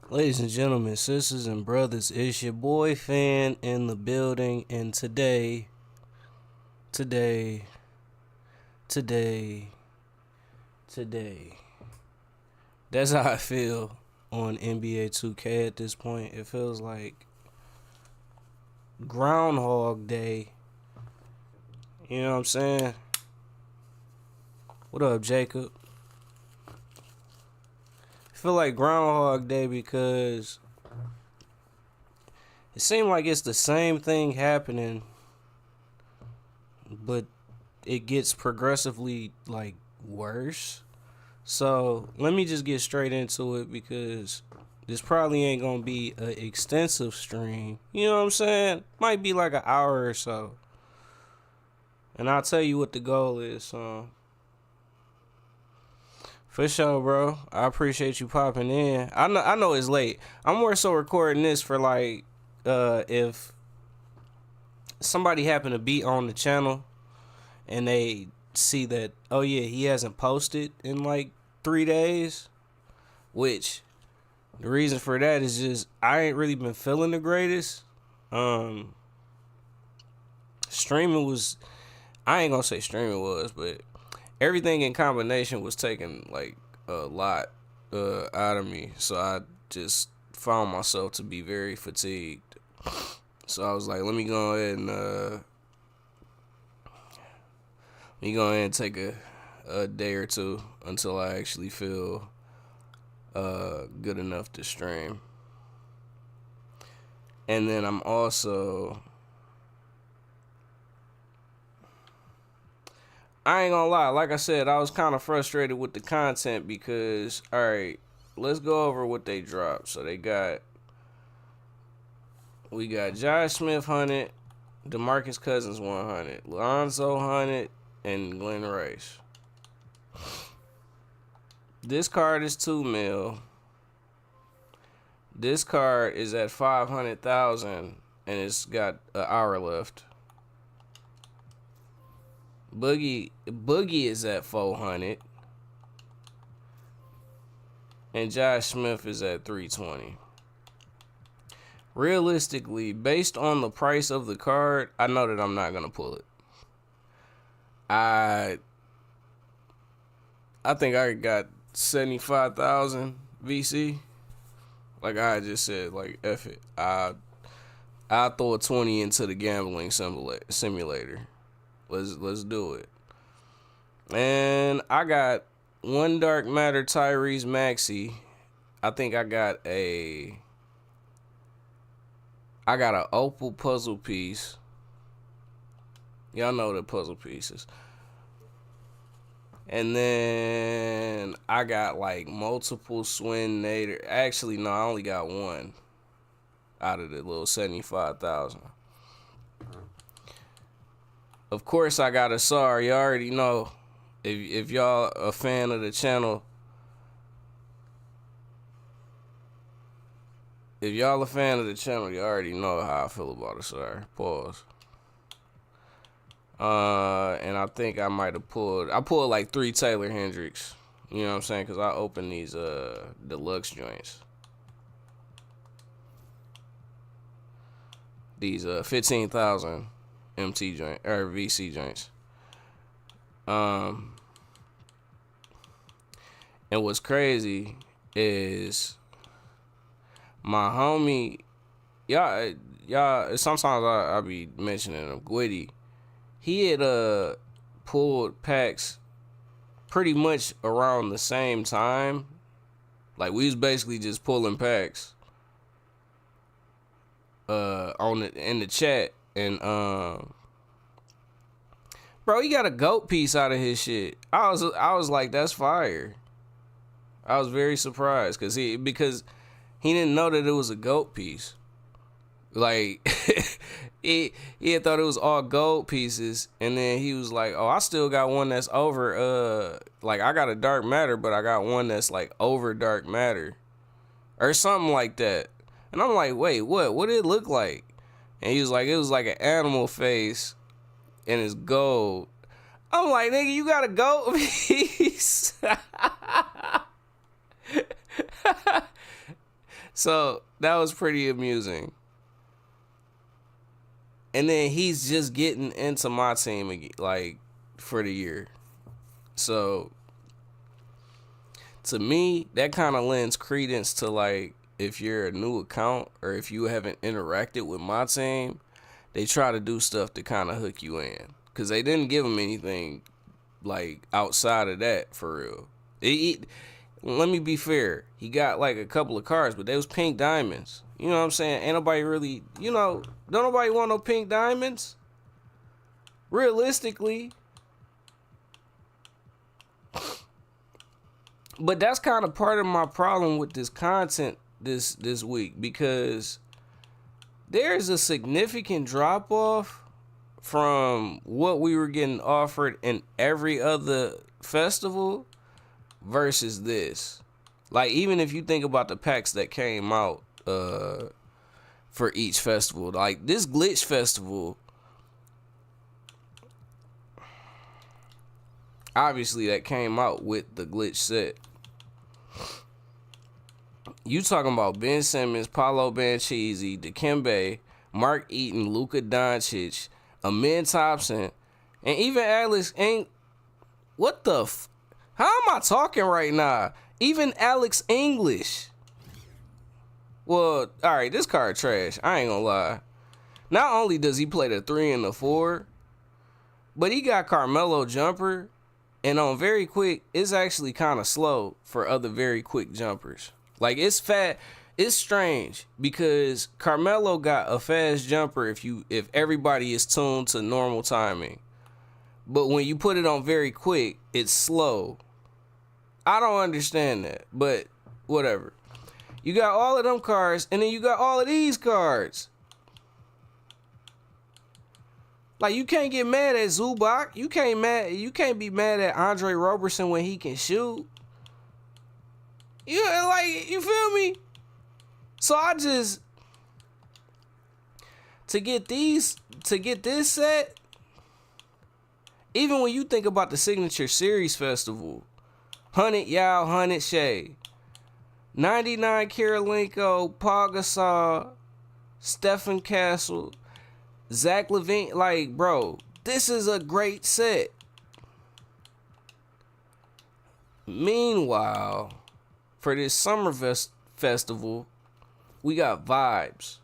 Ladies and gentlemen, sisters and brothers, it's your boy Fan in the building, and today, today, today, that's how I feel on NBA 2K at this point. It feels like Groundhog Day. You know what I'm saying? What up, Jacob? I feel like Groundhog Day because it seems like it's the same thing happening, but it gets progressively like worse. So let me just get straight into it because this probably ain't gonna be an extensive stream. You know what I'm saying? Might be like an hour or so. And I'll tell you what the goal is, so for sure, bro. I appreciate you popping in. I know it's late. I'm more so recording this for like if somebody happened to be on the channel and they see that, oh yeah, he hasn't posted in like 3 days, which the reason for that is just I ain't really been feeling the greatest. Streaming was, I ain't gonna say streaming was, but everything in combination was taking like a lot out of me. So I just found myself to be very fatigued. So I was like, let me go ahead and take a day or two until I actually feel good enough to stream. And then I'm also, I ain't gonna lie, like I said, I was kind of frustrated with the content because, alright, let's go over what they dropped. So we got Josh Smith 100, DeMarcus Cousins 100, Lonzo 100, and Glenn Rice. This card is 2 mil. This card is at 500,000 and it's got an hour left. Boogie is at 400, and Josh Smith is at 320. Realistically, based on the price of the card, I know that I'm not gonna pull it. I think I got 75,000 VC. Like I just said, like F it. I'll throw a 20 into the gambling simulator. Let's do it. And I got one Dark Matter Tyrese Maxey. I think I got an opal puzzle piece. Y'all know the puzzle pieces. And then I got like multiple Swin Nader. Actually, no, I only got one out of the little 75,000. Of course, I got a SAR. You already know. If y'all a fan of the channel, you already know how I feel about a SAR. Pause. And I think I might have I pulled like 3 Taylor Hendricks. You know what I'm saying? Because I opened these deluxe joints. These 15,000 MT joint or VC joints. And what's crazy is my homie, y'all. Sometimes I be mentioning him, Gwitty. He had pulled packs pretty much around the same time. Like we was basically just pulling packs in the chat, and bro, he got a goat piece out of his shit. I was like, that's fire. I was very surprised because he didn't know that it was a goat piece. Like he had thought it was all gold pieces, and then he was like, oh, I still got one that's over like I got a dark matter, but I got one that's like over dark matter or something like that. And I'm like, wait, what did it look like? And he was like, it was like an animal face and it's gold. I'm like, nigga, you got a gold piece. So that was pretty amusing. And then he's just getting into my team again, like for the year. So to me, that kind of lends credence to like if you're a new account or if you haven't interacted with my team, they try to do stuff to kind of hook you in because they didn't give him anything like outside of that for real. Let me be fair. He got like a couple of cards, but they was pink diamonds. You know what I'm saying? Ain't nobody really, don't nobody want no pink diamonds. Realistically. But that's kind of part of my problem with this content this week because there's a significant drop off from what we were getting offered in every other festival versus this. Like, even if you think about the packs that came out for each festival, like this glitch festival, obviously that came out with the glitch set. You talking about Ben Simmons, Paolo Banchise, Dikembe, Mark Eaton, Luka Doncic, Amin Thompson, and even Alex ain't. What the how am I talking right now? Even Alex English. Well, alright, this card trash. I ain't gonna lie. Not only does he play the 3 and the 4, but he got Carmelo jumper. And on very quick, it's actually kind of slow for other very quick jumpers. Like, it's fat. It's strange because Carmelo got a fast jumper if everybody is tuned to normal timing. But when you put it on very quick, it's slow. I don't understand that, but whatever. You got all of them cards, and then you got all of these cards. Like, you can't get mad at Zubac. You can't be mad at Andre Roberson when he can shoot. You feel me? So I just to get this set, even when you think about the Signature Series Festival, 100 Yao, 100 Shea, 99 Kirilenko, Paul Gasol, Stephen Castle, Zach LaVine, like, bro, this is a great set. Meanwhile, for this summer festival, we got vibes.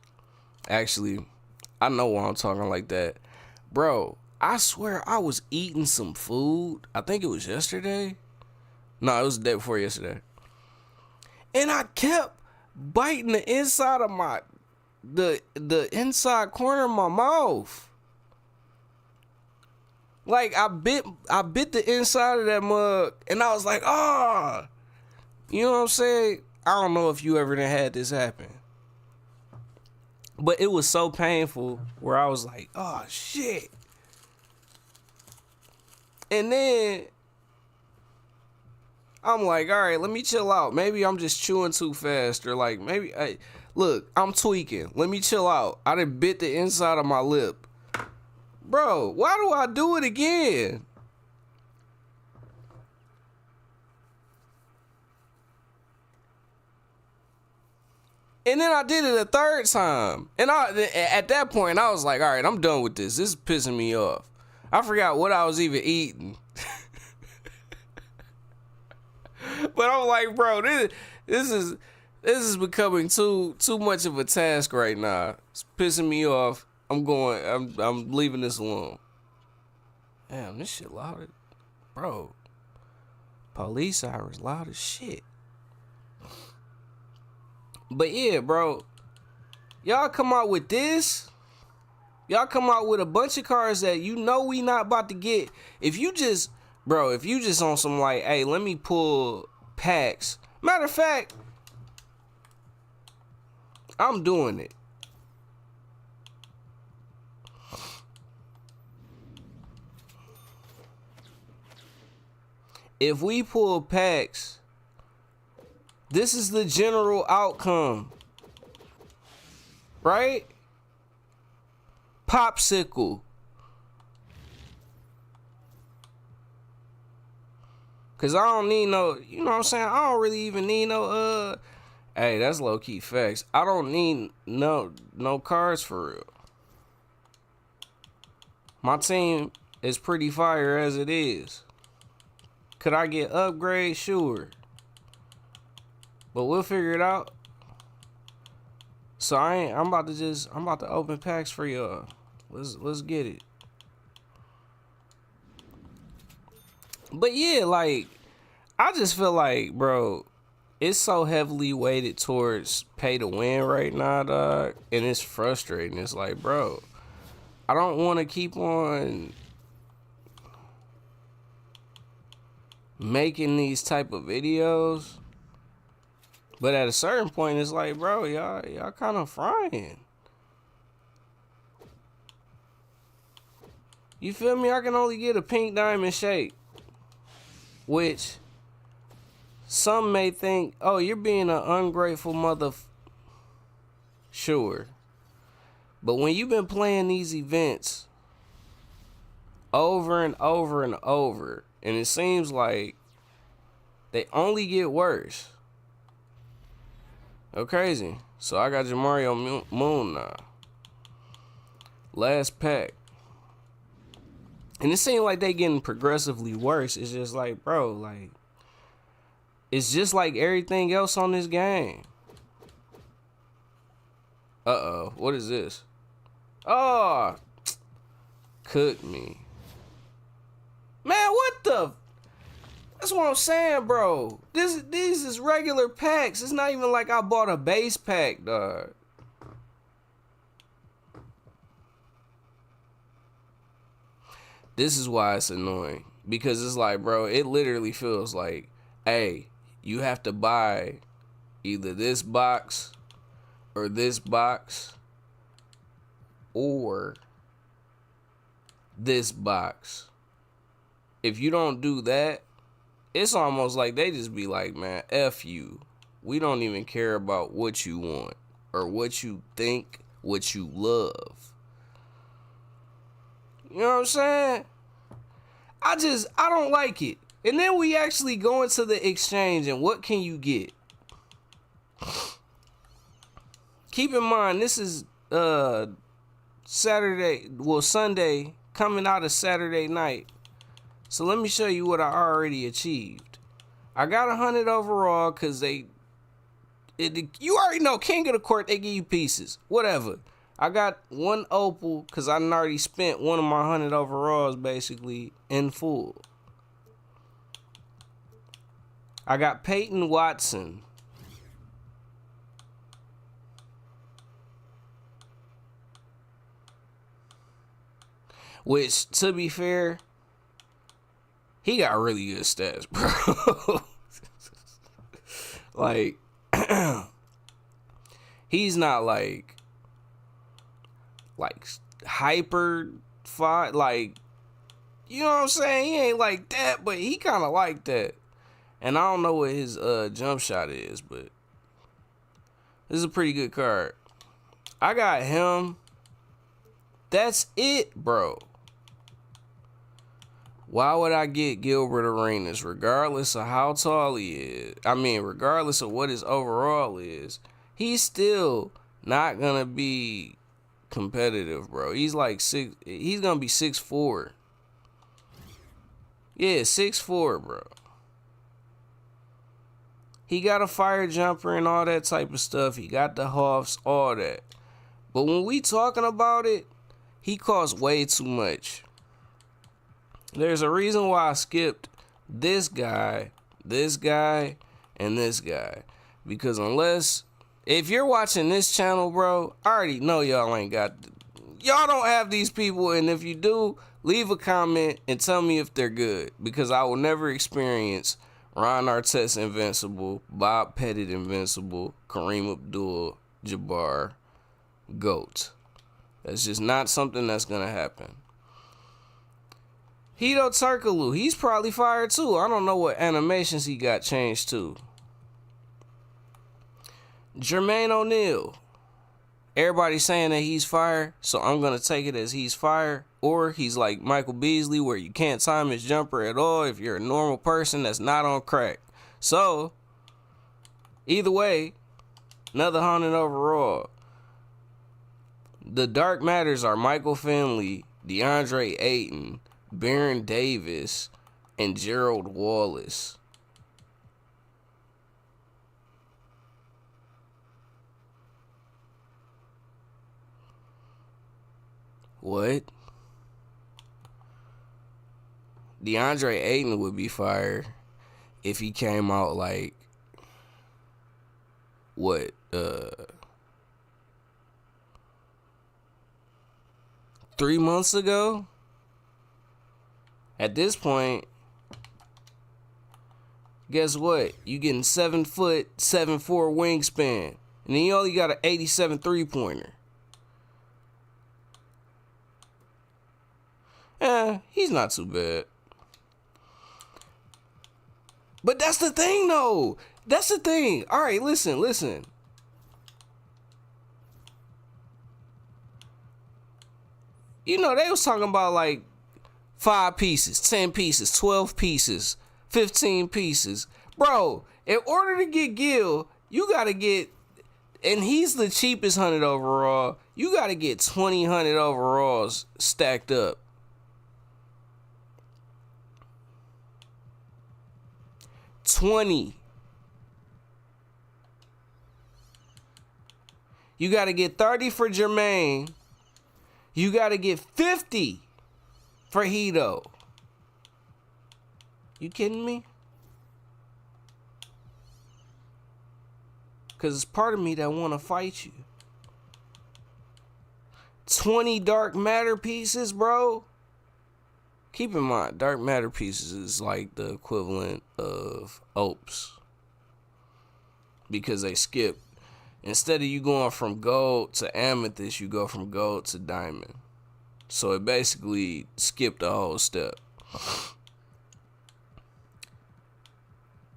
Actually, I know why I'm talking like that. Bro, I swear I was eating some food. I think it was yesterday. No, it was the day before yesterday. And I kept biting the inside of the inside corner of my mouth. Like, I bit the inside of that mug, and I was like, ah. You know what I'm saying? I don't know if you ever done had this happen. But it was so painful where I was like, oh, shit. And then I'm like, all right, let me chill out. Maybe I'm just chewing too fast, or like maybe, look, I'm tweaking. Let me chill out. I done bit the inside of my lip. Bro, why do I do it again? And then I did it a third time. And at that point, I was like, all right, I'm done with this. This is pissing me off. I forgot what I was even eating. But I'm like, bro, this is becoming too much of a task right now. It's pissing me off. I'm leaving this alone. Damn, this shit loud. Bro, police sirens loud as shit. But yeah, bro, y'all come out with this. Y'all come out with a bunch of cards that you know we not about to get. If you just on some like, hey, let me pull packs. Matter of fact, I'm doing it. If we pull packs, this is the general outcome, right? Popsicle. Cause I don't need no, you know what I'm saying? I don't really even need no Hey, that's low key facts. I don't need no cards for real. My team is pretty fire as it is. Could I get upgrades? Sure. But we'll figure it out. So I'm about to open packs for y'all. Let's get it. But yeah, like, I just feel like, bro, it's so heavily weighted towards pay to win right now, dog. And it's frustrating. It's like, bro, I don't want to keep on making these type of videos. But at a certain point, it's like, bro, y'all kind of frying. You feel me? I can only get a pink diamond shake. Which some may think, oh, you're being an ungrateful mother. Sure. But when you've been playing these events over and over and over, and it seems like they only get worse. Oh, crazy. So I got your Mario Moon now. Last pack. And it seems like they getting progressively worse. It's just like, bro, like, it's just like everything else on this game. Uh-oh. What is this? Oh, cook me. Man, what the? That's what I'm saying, bro. These is regular packs. It's not even like I bought a base pack, dog. This is why it's annoying. Because it's like, bro, it literally feels like, hey, you have to buy either this box or this box or this box. If you don't do that, it's almost like they just be like, man, F you. We don't even care about what you want or what you think, what you love. You know what I'm saying? I don't like it. And then we actually go into the exchange and what can you get? Keep in mind, this is Sunday coming out of Saturday night. So let me show you what I already achieved. I got 100 overall because you already know, King of the Court, they give you pieces. Whatever. I got 1 opal because I already spent one of my 100 overalls basically in full. I got Peyton Watson. Which, to be fair, he got really good stats, bro. Like, he's not like hyper fight, like, you know what I'm saying? He ain't like that, but he kind of like that. And I don't know what his jump shot is, but this is a pretty good card. I got him. That's it, bro. Why would I get Gilbert Arenas, regardless of how tall he is? I mean, regardless of what his overall is, he's still not gonna be competitive, bro. He's like he's gonna be 6'4". Yeah, 6'4", bro. He got a fire jumper and all that type of stuff. He got the huffs, all that. But when we talking about it, he costs way too much. There's a reason why I skipped this guy, and this guy. Because if you're watching this channel, bro, I already know y'all don't have these people. And if you do, leave a comment and tell me if they're good. Because I will never experience Ron Artest Invincible, Bob Pettit Invincible, Kareem Abdul-Jabbar, GOAT. That's just not something that's going to happen. Hito Turkoglu, he's probably fired too. I don't know what animations he got changed to. Jermaine O'Neal. Everybody's saying that he's fire, so I'm going to take it as he's fire. Or he's like Michael Beasley, where you can't time his jumper at all if you're a normal person that's not on crack. So, either way, Another 100 overall. The Dark Matters are Michael Finley, DeAndre Ayton, Baron Davis, and Gerald Wallace. What? DeAndre Ayton would be fire if he came out like, what, 3 months ago? At this point, guess what? You getting 7 foot, 7'4" wingspan. And then you only got an 87 3-pointer. He's not too bad. But that's the thing, though. That's the thing. All right, listen. You know, they was talking about like 5 pieces, 10 pieces, 12 pieces, 15 pieces. Bro, in order to get Gil, you got to get, and he's the cheapest 100 overall, you got to get 20 100 overalls stacked up. 20. You got to get 30 for Jermaine. You got to get 50 for Hito. You kidding me? Because it's part of me that want to fight you. 20 Dark Matter pieces, bro. Keep in mind, Dark Matter pieces is like the equivalent of opes. Because they skip. Instead of you going from gold to amethyst, you go from gold to diamond. So it basically skipped the whole step.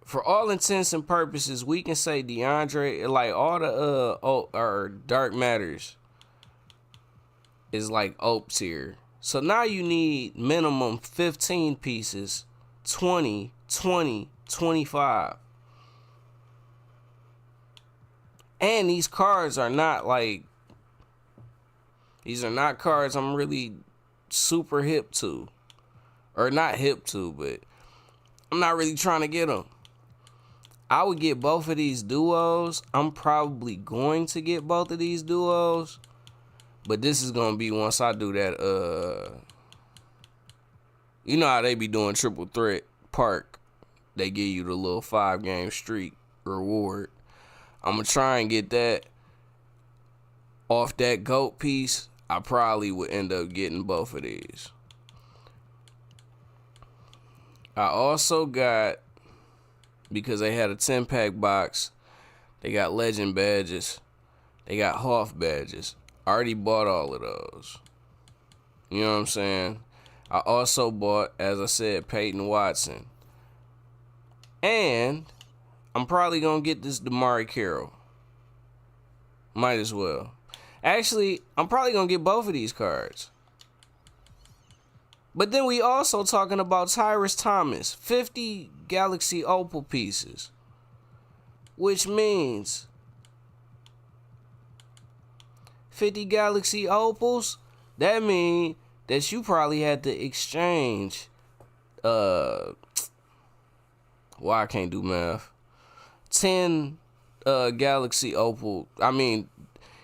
For all intents and purposes, we can say DeAndre, like all the Dark Matters is like opes here. So now you need minimum 15 pieces, 20, 20, 25. And these cards are not like, these are not cards I'm really super hip to. Or not hip to, but I'm not really trying to get them. I would get both of these duos. I'm probably going to get both of these duos. But this is going to be once I do that, you know how they be doing Triple Threat Park. They give you the little 5-game streak reward. I'm going to try and get that off that GOAT piece. I probably would end up getting both of these. I also got, because they had a 10-pack box, they got Legend badges. They got Hoff badges. I already bought all of those. You know what I'm saying? I also bought, as I said, Peyton Watson. And I'm probably going to get this Damari Carroll. Might as well. Actually, I'm probably going to get both of these cards. But then we also talking about Tyrus Thomas. 50 Galaxy Opal pieces. Which means 50 Galaxy Opals, that means that you probably had to exchange, I can't do math, 10 Galaxy Opal,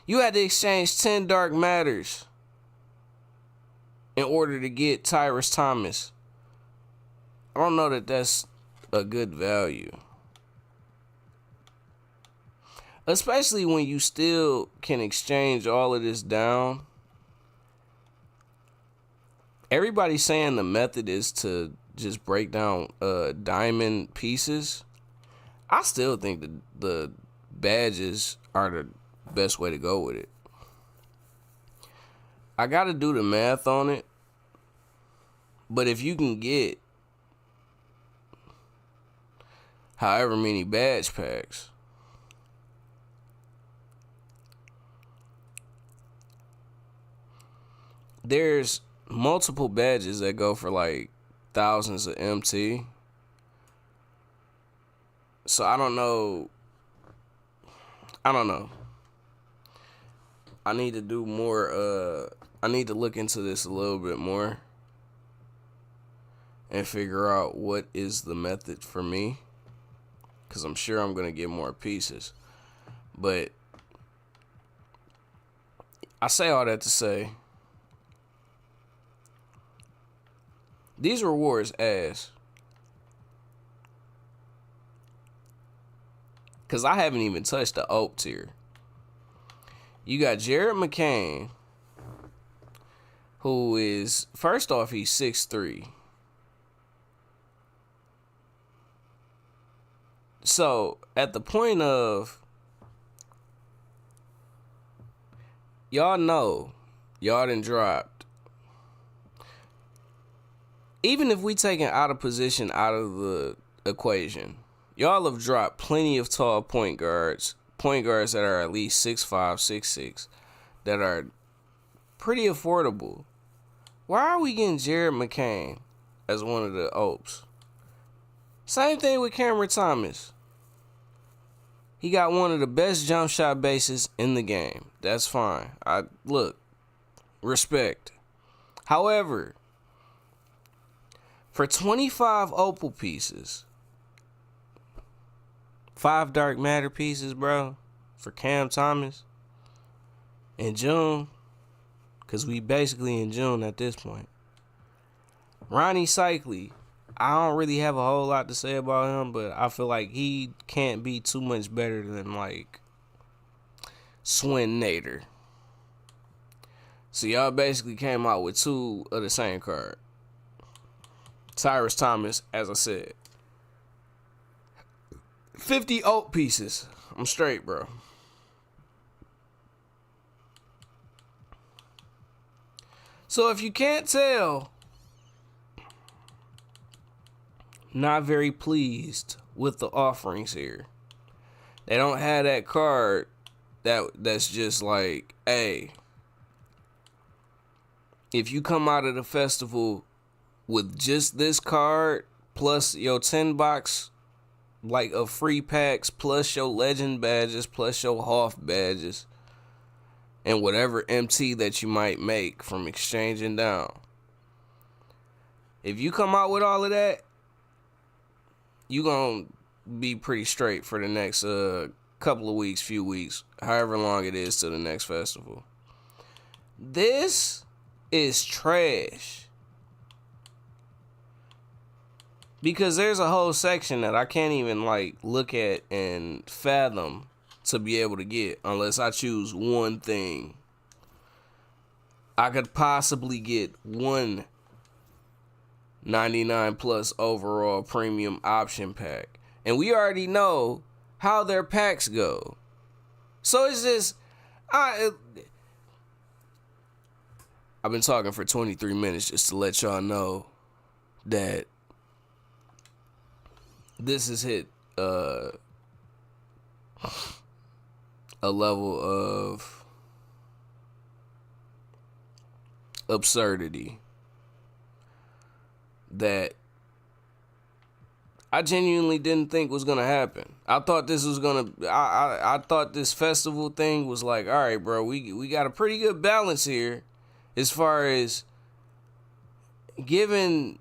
you had to exchange 10 Dark Matters in order to get Tyrus Thomas. I don't know that that's a good value. Especially when you still can exchange all of this down. Everybody's saying the method is to just break down diamond pieces. I still think the badges are the best way to go with it. I got to do the math on it. But if you can get however many badge packs, there's multiple badges that go for like thousands of MT. So I don't know. I don't know. I need to do more. I need to look into this a little bit more and figure out what is the method for me, because I'm sure I'm gonna get more pieces. But I say all that to say, these rewards ass. Because I haven't even touched the OP tier. You got Jared McCain, who is, first off, he's 6'3". So, at the point of, y'all know, y'all done dropped. Even if we take an out of position out of the equation, y'all have dropped plenty of tall point guards that are at least 6'5", 6'6", that are pretty affordable. Why are we getting Jared McCain as one of the OPs? Same thing with Cameron Thomas. He got one of the best jump shot bases in the game. That's fine. Look, respect. However, for 25 opal pieces, 5 dark matter pieces, bro, for Cam Thomas in June, because we basically in June at this point. Ronnie Cycli, I don't really have a whole lot to say about him, but I feel like he can't be too much better than, like, Swin Nader. So y'all basically came out with 2 of the same card. Tyrus Thomas, as I said. 50 oak pieces. I'm straight, bro. So if you can't tell, not very pleased with the offerings here. They don't have that card that's just like, hey, if you come out of the festival with just this card plus your 10 box like of free packs, plus your legend badges, plus your Hoff badges, and whatever MT that you might make from exchanging down. If you come out with all of that, you gonna be pretty straight for the next couple of weeks, few weeks, however long it is to the next festival. This is trash. Because there's a whole section that I can't even like look at and fathom to be able to get unless I choose one thing. I could possibly get one 99 plus overall premium option pack. And we already know how their packs go. So it's just, I've been talking for 23 minutes just to let y'all know that this has hit a level of absurdity that I genuinely didn't think was gonna happen. I thought this was gonna. I thought this festival thing was like, all right, bro, we got a pretty good balance here, as far as giving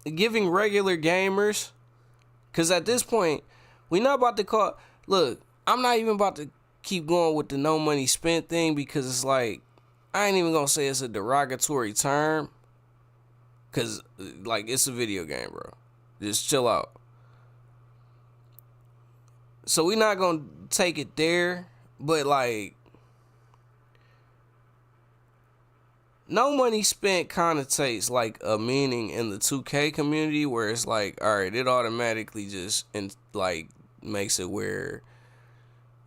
regular gamers, because at this point, we not about to call. Look, I'm not even about to keep going with the no money spent thing, because it's like, I ain't even gonna say it's a derogatory term, because like, it's a video game, bro. Just chill out. So we not gonna take it there, but like, no money spent connotates like a meaning in the 2K community where it's like, all right, it automatically just makes it where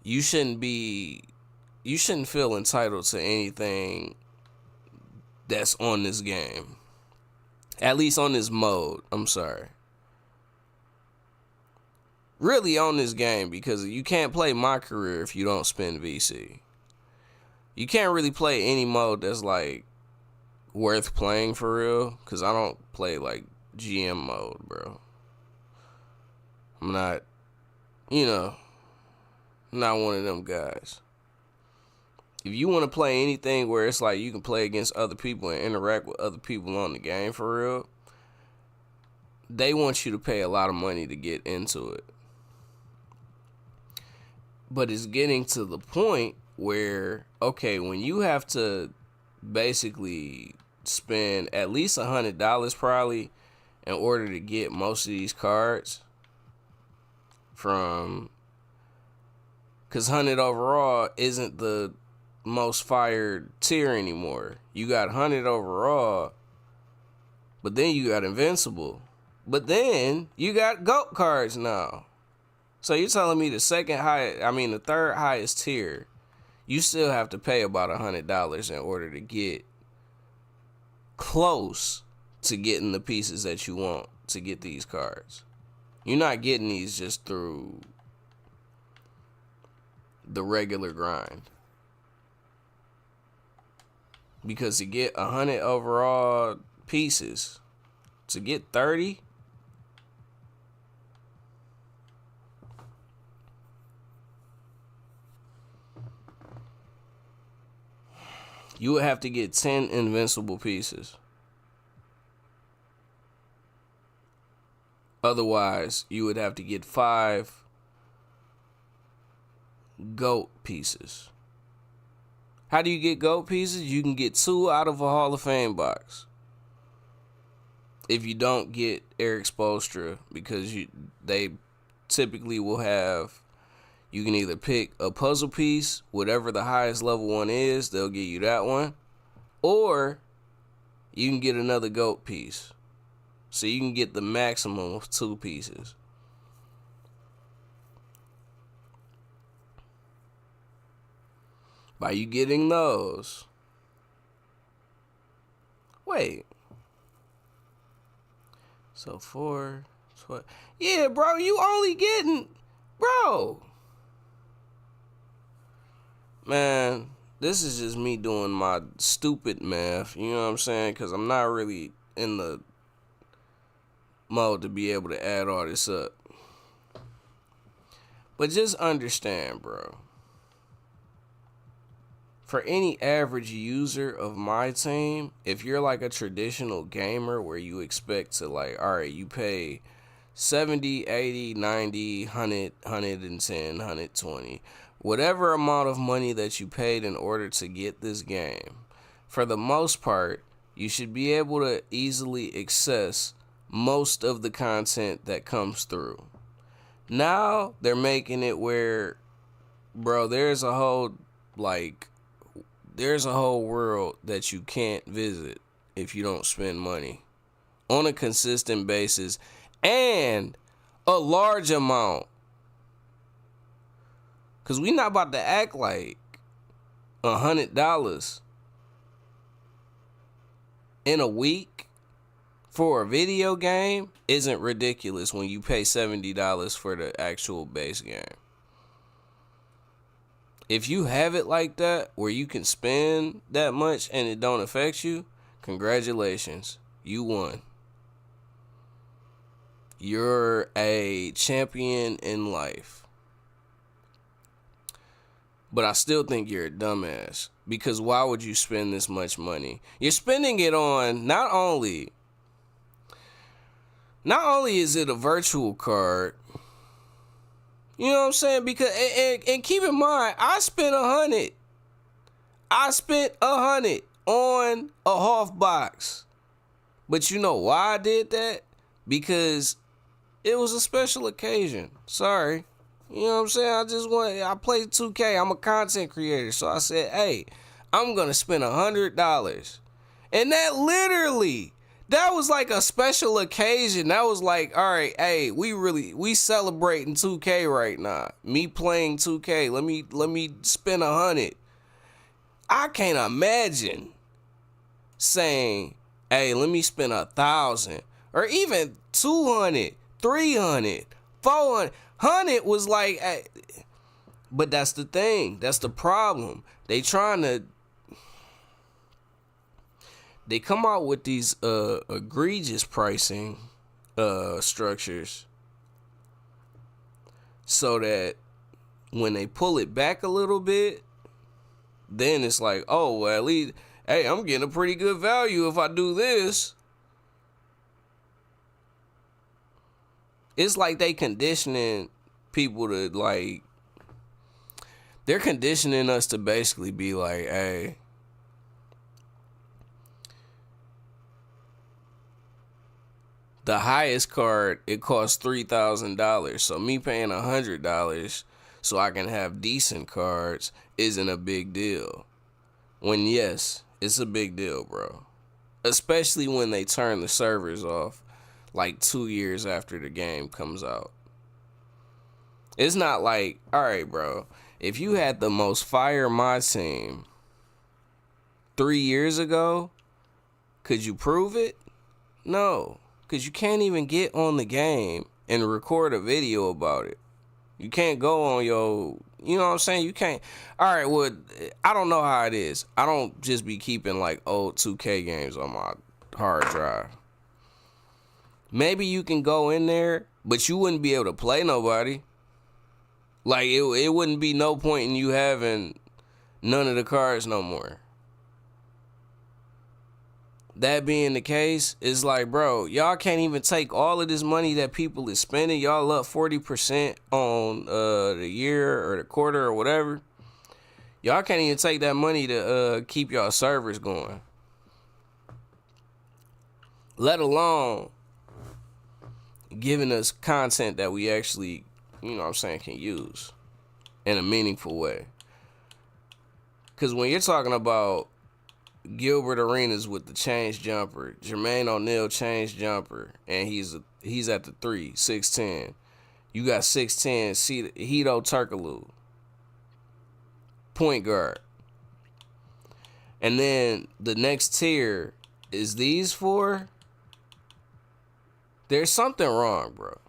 you shouldn't feel entitled to anything that's on this game. At least on this mode, I'm sorry. Really on this game, because you can't play my career if you don't spend VC. You can't really play any mode that's like worth playing for real, because I don't play like GM mode, bro. I'm not, you know, not one of them guys. If you want to play anything where it's like you can play against other people and interact with other people on the game for real, they want you to pay a lot of money to get into it. But it's getting to the point where, okay, when you have to basically spend at least $100 probably in order to get most of these cards from, because 100 overall isn't the most fired tier anymore. You got 100 overall, but then you got invincible, but then you got GOAT cards now. So you're telling me the third highest tier, you still have to pay about $100 in order to get close to getting the pieces that you want to get these cards. You're not getting these just through the regular grind. Because to get 100 overall pieces, to get 30, you would have to get 10 invincible pieces. Otherwise, you would have to get 5 GOAT pieces. How do you get GOAT pieces? You can get 2 out of a Hall of Fame box. If you don't get Eric Spoelstra, because they typically will have, you can either pick a puzzle piece, whatever the highest level one is, they'll give you that one. Or you can get another GOAT piece. So you can get the maximum of 2 pieces. By you getting those. Wait. So 4, 12. Yeah, bro, you only getting, bro. Man, this is just me doing my stupid math. You know what I'm saying? Because I'm not really in the mode to be able to add all this up. But just understand, bro. For any average user of MyTeam, if you're like a traditional gamer where you expect to like, all right, you pay 70, 80, 90, 100, 110, 120, whatever amount of money that you paid in order to get this game, for the most part, you should be able to easily access most of the content that comes through. Now they're making it where, bro, there's a whole world that you can't visit if you don't spend money on a consistent basis and a large amount. Because we not about to act like $100 in a week for a video game isn't ridiculous when you pay $70 for the actual base game. If you have it like that, where you can spend that much and it don't affect you, congratulations, you won. You're a champion in life. But I still think you're a dumbass, because why would you spend this much money? You're spending it on not only is it a virtual card, you know what I'm saying? Because and keep in mind, I spent $100. I spent $100 on a half box. But you know why I did that? Because it was a special occasion. Sorry. You know what I'm saying? I play 2K. I'm a content creator. So I said, hey, I'm going to spend $100. And that was like a special occasion. That was like, all right, hey, we celebrating 2K right now. Me playing 2K. Let me spend $100. I can't imagine saying, hey, let me spend $1,000 or even $200, $300, $400. $100 was like, hey, but that's the thing. That's the problem. They come out with these egregious pricing structures so that when they pull it back a little bit, then it's like, oh, well, at least, hey, I'm getting a pretty good value if I do this. It's like they conditioning people to, like, they're conditioning us to basically be like, hey, the highest card, it costs $3,000. So me paying $100 so I can have decent cards isn't a big deal. When yes, it's a big deal, bro. Especially when they turn the servers off like 2 years after the game comes out. It's not like, all right, bro, if you had the most fire MyTeam 3 years ago, could you prove it? No, because you can't even get on the game and record a video about it. You can't go on your, you know what I'm saying? You can't. All right, well, I don't know how it is. I don't just be keeping like old 2K games on my hard drive. Maybe you can go in there, but you wouldn't be able to play nobody. Like, it wouldn't be no point in you having none of the cards no more. That being the case, it's like, bro, y'all can't even take all of this money that people is spending. Y'all up 40% on the year or the quarter or whatever. Y'all can't even take that money to keep y'all servers going. Let alone giving us content that we actually, you know what I'm saying, can use in a meaningful way. Because when you're talking about Gilbert Arenas with the change jumper, Jermaine O'Neal change jumper, and he's at the 3, 6'10". You got 6'10", Hito Turkoglu, point guard. And then the next tier is these four. There's something wrong, bro.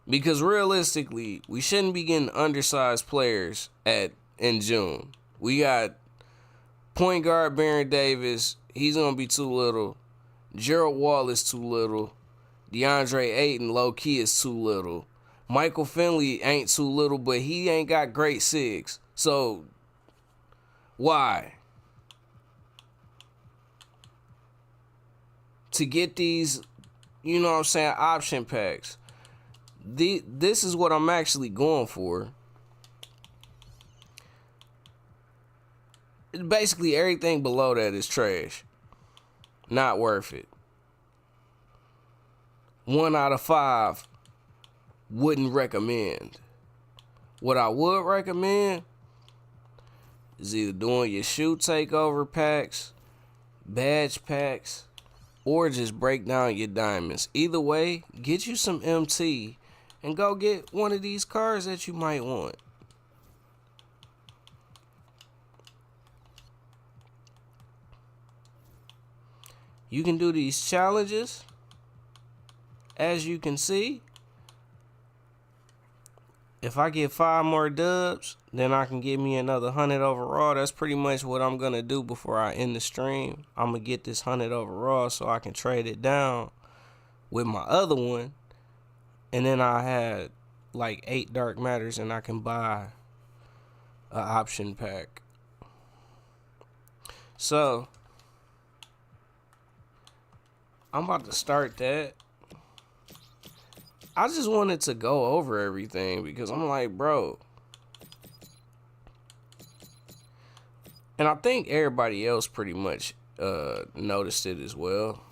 Because realistically, we shouldn't be getting undersized players in June. We got point guard Baron Davis, he's going to be too little. Gerald Wall is too little. DeAndre Ayton, low-key, is too little. Michael Finley ain't too little, but he ain't got great sigs. So, why? To get these, you know what I'm saying, option packs. This is what I'm actually going for. Basically, everything below that is trash. Not worth it. 1 out of 5 wouldn't recommend. What I would recommend is either doing your shoe takeover packs, badge packs, or just break down your diamonds. Either way, get you some MT and go get one of these cards that you might want. You can do these challenges. As you can see, if I get 5 more dubs, then I can get me another 100 overall. That's pretty much what I'm going to do before I end the stream. I'm going to get this 100 overall so I can trade it down with my other one. And then I had like 8 dark matters and I can buy an option pack. So I'm about to start that. I just wanted to go over everything because I'm like, bro. And I think everybody else pretty much noticed it as well.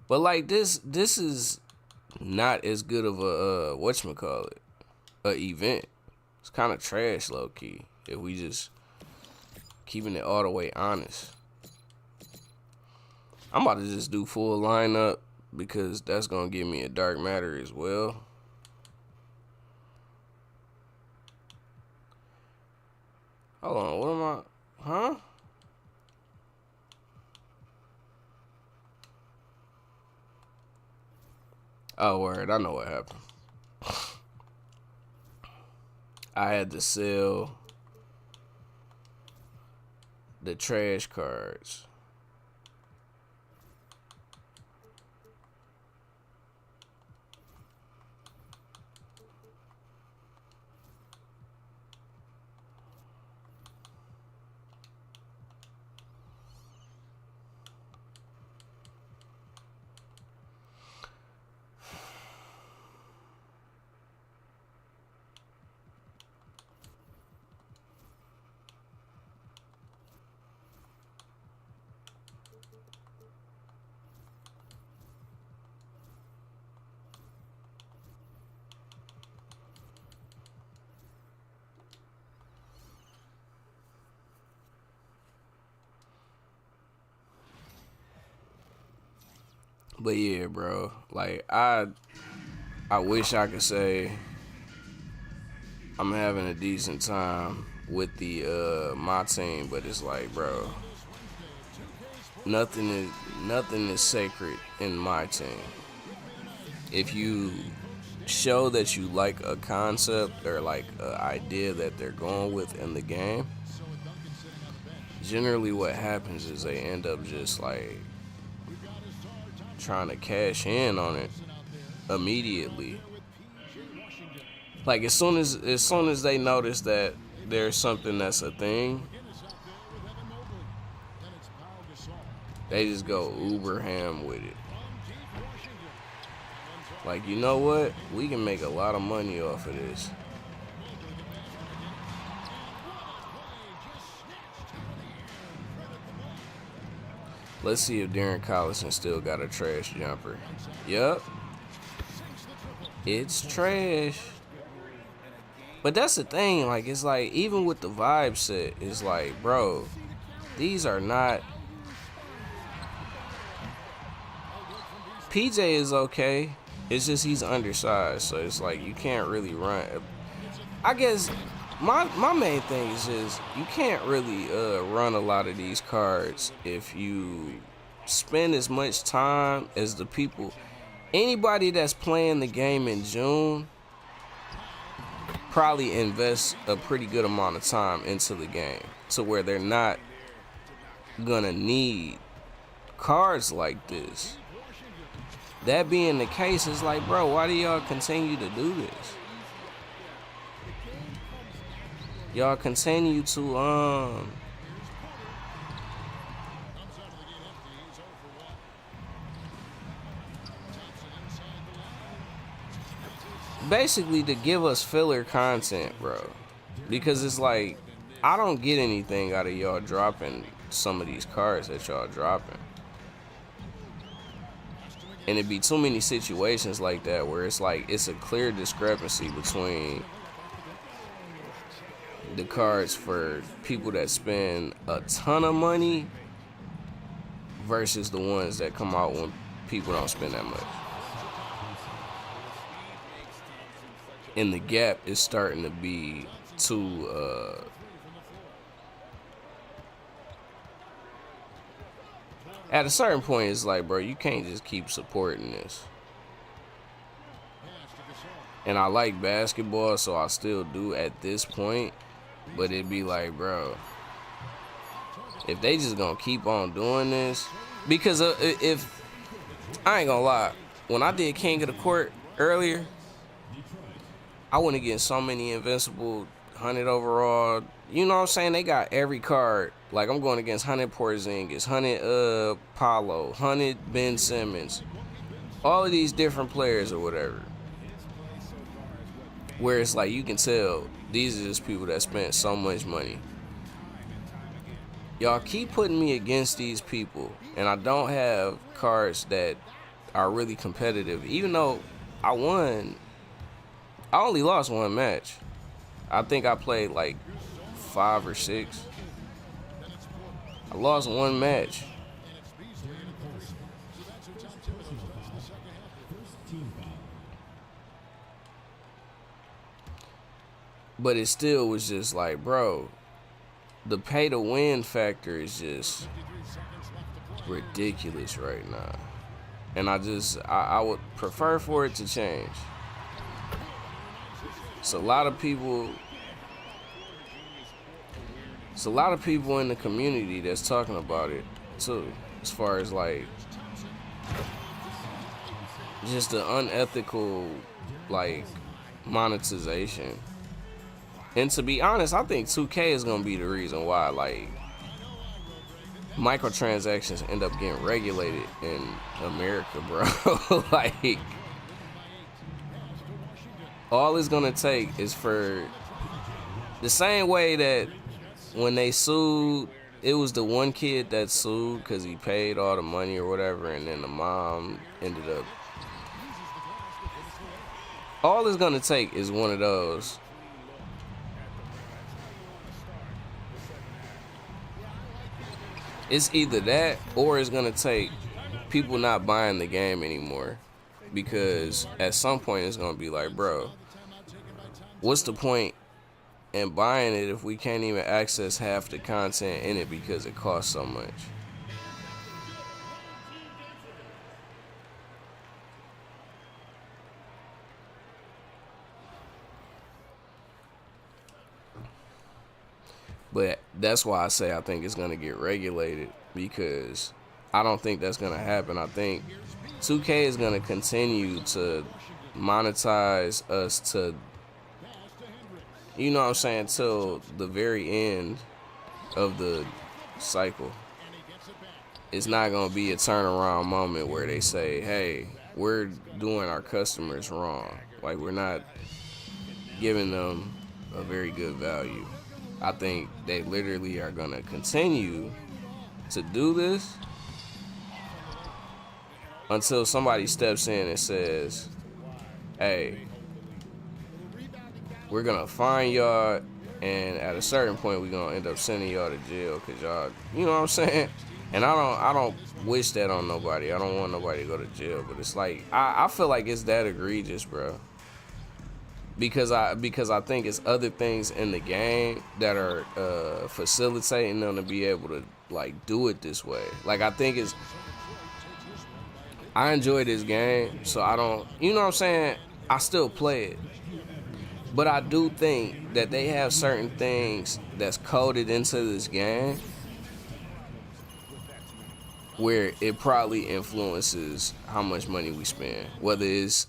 But like this is not as good of a whatchamacallit, event. It's kind of trash, low key, if we just keeping it all the way honest. I'm about to just do full lineup because that's gonna give me a dark matter as well. Hold on, what am I? Huh? Oh, word, I know what happened. I had to sell the trash cards. But yeah, bro. Like I wish I could say I'm having a decent time with the my team, but it's like, bro, nothing is sacred in my team. If you show that you like a concept or like an idea that they're going with in the game, generally what happens is they end up just like trying to cash in on it immediately. Like as soon as they notice that there's something that's a thing, they just go uber ham with it. Like, you know what? We can make a lot of money off of this. Let's see if Darren Collison still got a trash jumper. Yup. It's trash. But that's the thing. Like, it's like, even with the vibe set, it's like, bro, these are not... PJ is okay. It's just he's undersized, so it's like you can't really run. I guess my main thing is just you can't really run a lot of these cards if you spend as much time as the people. Anybody that's playing the game in June probably invests a pretty good amount of time into the game to where they're not gonna need cards like this. That being the case, it's like, bro, why do y'all continue to do this? Y'all continue to, basically to give us filler content, bro. Because it's like, I don't get anything out of y'all dropping some of these cards that y'all dropping. And it'd be too many situations like that where it's like it's a clear discrepancy between the cards for people that spend a ton of money versus the ones that come out when people don't spend that much. And the gap is starting to be too at a certain point, it's like, bro, you can't just keep supporting this. And I like basketball, so I still do at this point. But it'd be like, bro, if they just gonna keep on doing this, because if I ain't gonna lie, when I did King of the Court earlier, I went against so many invincible 100 overall. You know what I'm saying? They got every card. Like, I'm going against 100 Porzingis, 100 Paulo, 100 Ben Simmons. All of these different players or whatever. Where it's like, you can tell these are just people that spent so much money. Y'all keep putting me against these people, and I don't have cards that are really competitive. Even though I won, I only lost one match. I think I played like 5 or 6. I lost one match. But it still was just like, bro, the pay to win factor is just ridiculous right now. And I would prefer for it to change. It's a lot of people in the community that's talking about it too, as far as like just the unethical like monetization. And to be honest, I think 2K is gonna be the reason why like microtransactions end up getting regulated in America, bro. Like, all it's gonna take is for the same way that when they sued, it was the one kid that sued because he paid all the money or whatever, and then the mom ended up. All it's gonna take is one of those. It's either that or it's gonna take people not buying the game anymore, because at some point it's gonna be like, bro, what's the point in buying it if we can't even access half the content in it because it costs so much? But that's why I say I think it's gonna get regulated, because I don't think that's gonna happen. I think 2K is gonna continue to monetize us to, you know what I'm saying, till the very end of the cycle. It's not gonna be a turnaround moment where they say, hey, we're doing our customers wrong. Like, we're not giving them a very good value. I think they literally are gonna continue to do this until somebody steps in and says, hey, we're gonna find y'all, and at a certain point we're gonna end up sending y'all to jail, because y'all, you know what I'm saying? And I don't wish that on nobody. I don't want nobody to go to jail, but it's like, I feel like it's that egregious, bro. Because I think it's other things in the game that are facilitating them to be able to, like, do it this way. Like, I think I enjoy this game, so I don't, you know what I'm saying? I still play it. But I do think that they have certain things that's coded into this game where it probably influences how much money we spend. Whether it's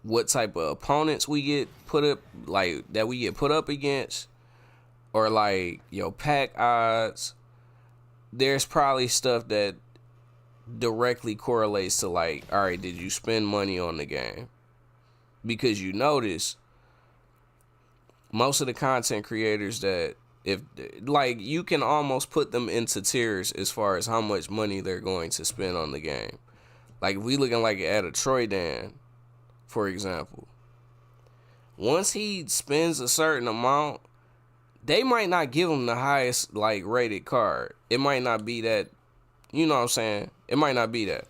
what type of opponents we get put up, like, that we get put up against, or like your pack odds. There's probably stuff that directly correlates to, like, all right, did you spend money on the game? Because you notice most of the content creators that, if, like, you can almost put them into tiers as far as how much money they're going to spend on the game. Like, if we looking like at a Troy Dan, for example, once he spends a certain amount, they might not give him the highest, like, rated card. It might not be that, you know what I'm saying? It might not be that.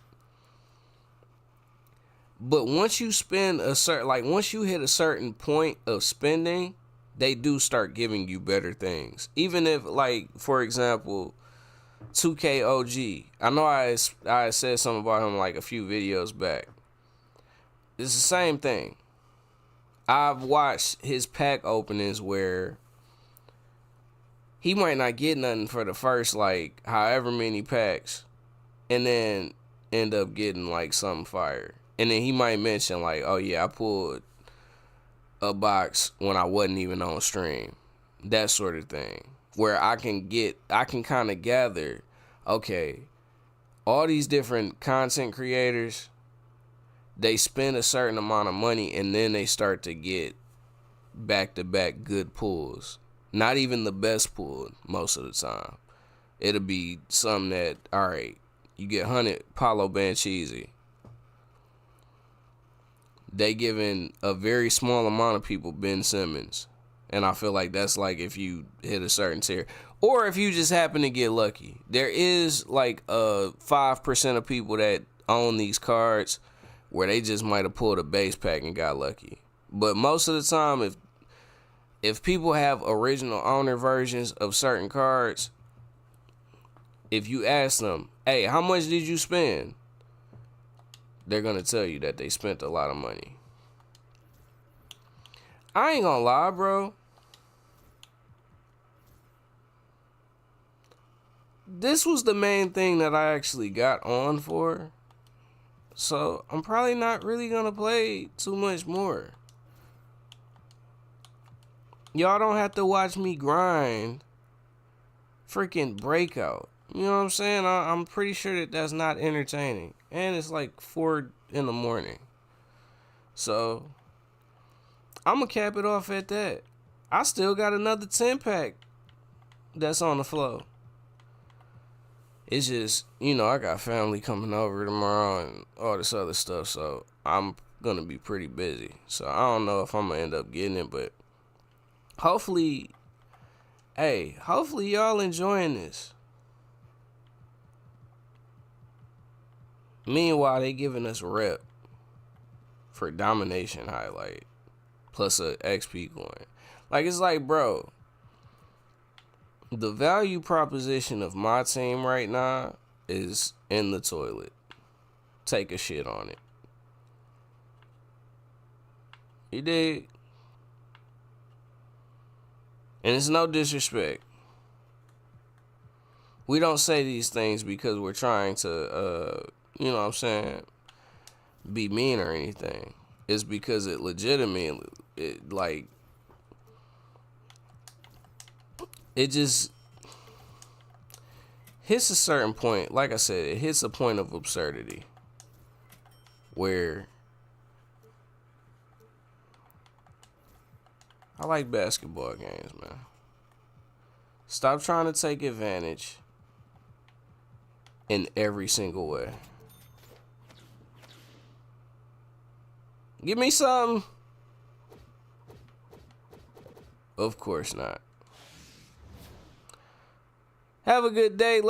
But once you spend a certain, like, once you hit a certain point of spending, they do start giving you better things. Even if, like, for example, 2K OG. I know I said something about him like a few videos back. It's the same thing. I've watched his pack openings where he might not get nothing for the first, like, however many packs, and then end up getting, like, something fire. And then he might mention, like, oh yeah, I pulled a box when I wasn't even on stream. That sort of thing. Where I can kind of gather, okay, all these different content creators, they spend a certain amount of money and then they start to get back-to-back good pulls. Not even the best pull most of the time. It'll be something that, all right, you get 100 Paulo Banchese. They giving a very small amount of people Ben Simmons. And I feel like that's like if you hit a certain tier. Or if you just happen to get lucky. There is like 5% of people that own these cards where they just might have pulled a base pack and got lucky. But most of the time, if people have original owner versions of certain cards, if you ask them, hey, how much did you spend? They're going to tell you that they spent a lot of money. I ain't gonna lie, bro. This was the main thing that I actually got on for. So I'm probably not really gonna play too much more. Y'all don't have to watch me grind freaking Breakout. You know what I'm saying? I'm pretty sure that that's not entertaining. And it's like 4 in the morning. So I'm gonna cap it off at that. I still got another 10-pack that's on the flow. It's just, you know, I got family coming over tomorrow and all this other stuff, so I'm gonna be pretty busy. So I don't know if I'm gonna end up getting it, but hopefully y'all enjoying this. Meanwhile, they giving us rep for domination highlight plus a XP coin. Like, it's like, bro, the value proposition of my team right now is in the toilet. Take a shit on it. You dig? And it's no disrespect. We don't say these things because we're trying to, you know what I'm saying, be mean or anything. It's because it legitimately, it just hits a certain point. Like I said, it hits a point of absurdity where I like basketball games, man. Stop trying to take advantage in every single way. Give me some. Of course not. Have a good day.